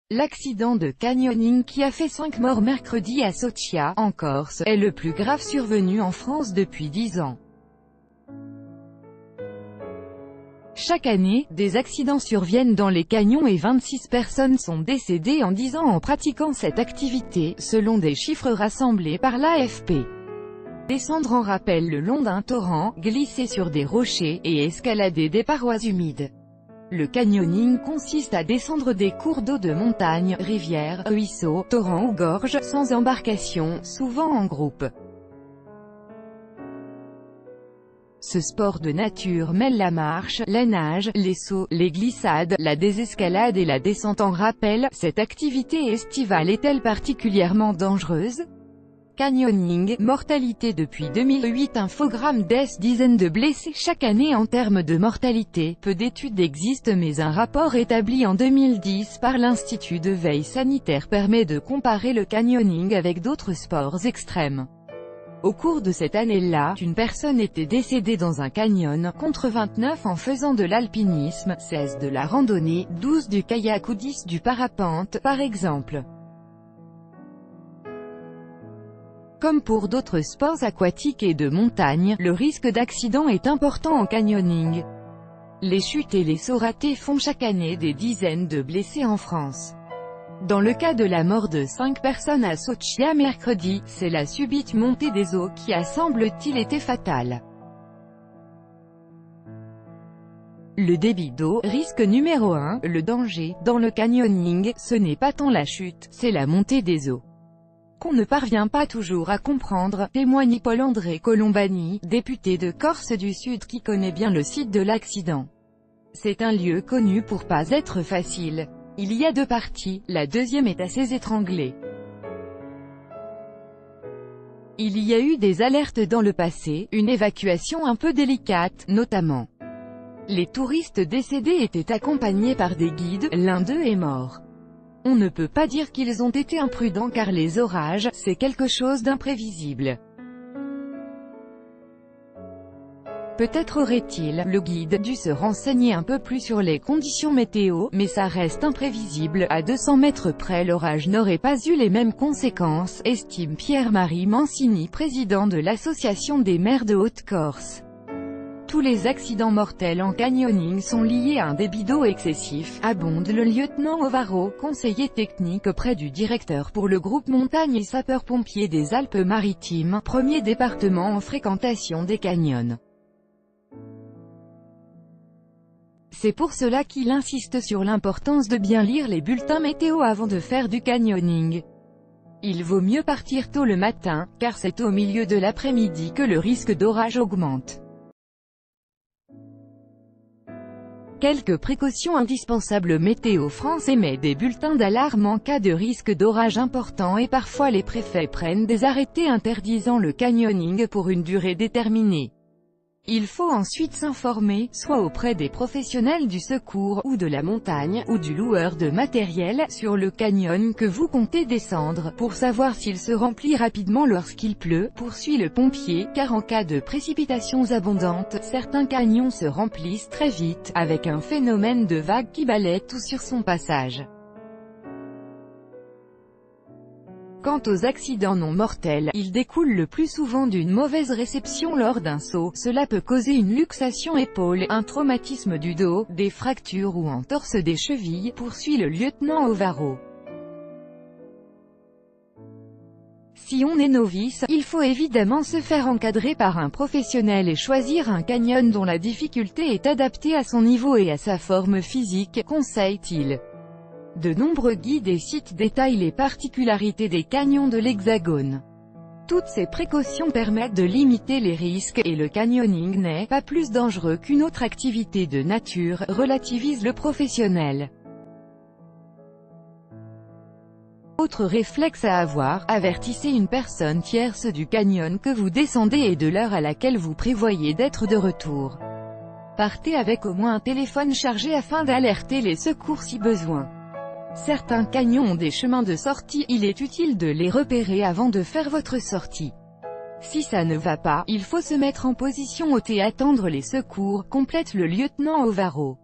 L'accident de canyoning qui a fait 5 morts mercredi à Sochia, en Corse, est le plus grave survenu en France depuis 10 ans. Chaque année, des accidents surviennent dans les canyons et 26 personnes sont décédées en 10 ans en pratiquant cette activité, selon des chiffres rassemblés par l'AFP. Descendre en rappel le long d'un torrent, glisser sur des rochers, et escalader des parois humides. Le canyoning consiste à descendre des cours d'eau de montagne, rivières, ruisseaux, torrents ou gorges, sans embarcation, souvent en groupe. Ce sport de nature mêle la marche, la nage, les sauts, les glissades, la désescalade et la descente en rappel. Cette activité estivale est-elle particulièrement dangereuse? Canyoning, mortalité depuis 2008. Infogramme des dizaines de blessés chaque année en termes de mortalité. Peu d'études existent mais un rapport établi en 2010 par l'Institut de veille sanitaire permet de comparer le canyoning avec d'autres sports extrêmes. Au cours de cette année-là, une personne était décédée dans un canyon, contre 29 en faisant de l'alpinisme, 16 de la randonnée, 12 du kayak ou 10 du parapente, par exemple. Comme pour d'autres sports aquatiques et de montagne, le risque d'accident est important en canyoning. Les chutes et les sauts ratés font chaque année des dizaines de blessés en France. Dans le cas de la mort de 5 personnes à Sochia mercredi, c'est la subite montée des eaux qui a semble-t-il été fatale. Le débit d'eau, risque numéro 1, le danger, dans le canyoning, ce n'est pas tant la chute, c'est la montée des eaux qu'on ne parvient pas toujours à comprendre, témoigne Paul-André Colombani, député de Corse du Sud qui connaît bien le site de l'accident. C'est un lieu connu pour pas être facile. Il y a 2 parties, la deuxième est assez étranglée. Il y a eu des alertes dans le passé, une évacuation un peu délicate, notamment. Les touristes décédés étaient accompagnés par des guides, l'un d'eux est mort. On ne peut pas dire qu'ils ont été imprudents car les orages, c'est quelque chose d'imprévisible. Peut-être aurait-il, le guide, dû se renseigner un peu plus sur les conditions météo, mais ça reste imprévisible, à 200 mètres près l'orage n'aurait pas eu les mêmes conséquences, estime Pierre-Marie Mancini, président de l'Association des maires de Haute-Corse. Tous les accidents mortels en canyoning sont liés à un débit d'eau excessif, abonde le lieutenant Ovaro, conseiller technique auprès du directeur pour le groupe Montagne et sapeurs-pompiers des Alpes-Maritimes, premier département en fréquentation des canyons. C'est pour cela qu'il insiste sur l'importance de bien lire les bulletins météo avant de faire du canyoning. Il vaut mieux partir tôt le matin, car c'est au milieu de l'après-midi que le risque d'orage augmente. Quelques précautions indispensables. Météo France émet des bulletins d'alarme en cas de risque d'orage important et parfois les préfets prennent des arrêtés interdisant le canyoning pour une durée déterminée. Il faut ensuite s'informer, soit auprès des professionnels du secours, ou de la montagne, ou du loueur de matériel, sur le canyon que vous comptez descendre, pour savoir s'il se remplit rapidement lorsqu'il pleut, poursuit le pompier, car en cas de précipitations abondantes, certains canyons se remplissent très vite, avec un phénomène de vague qui balaie tout sur son passage. Quant aux accidents non mortels, ils découlent le plus souvent d'une mauvaise réception lors d'un saut. Cela peut causer une luxation épaule, un traumatisme du dos, des fractures ou entorse des chevilles, poursuit le lieutenant Ovaro. Si on est novice, il faut évidemment se faire encadrer par un professionnel et choisir un canyon dont la difficulté est adaptée à son niveau et à sa forme physique, conseille-t-il. De nombreux guides et sites détaillent les particularités des canyons de l'Hexagone. Toutes ces précautions permettent de limiter les risques, et le canyoning n'est pas plus dangereux qu'une autre activité de nature, relativise le professionnel. Autre réflexe à avoir, avertissez une personne tierce du canyon que vous descendez et de l'heure à laquelle vous prévoyez d'être de retour. Partez avec au moins un téléphone chargé afin d'alerter les secours si besoin. Certains canyons ont des chemins de sortie, il est utile de les repérer avant de faire votre sortie. Si ça ne va pas, il faut se mettre en position haute et attendre les secours, complète le lieutenant Ovaro.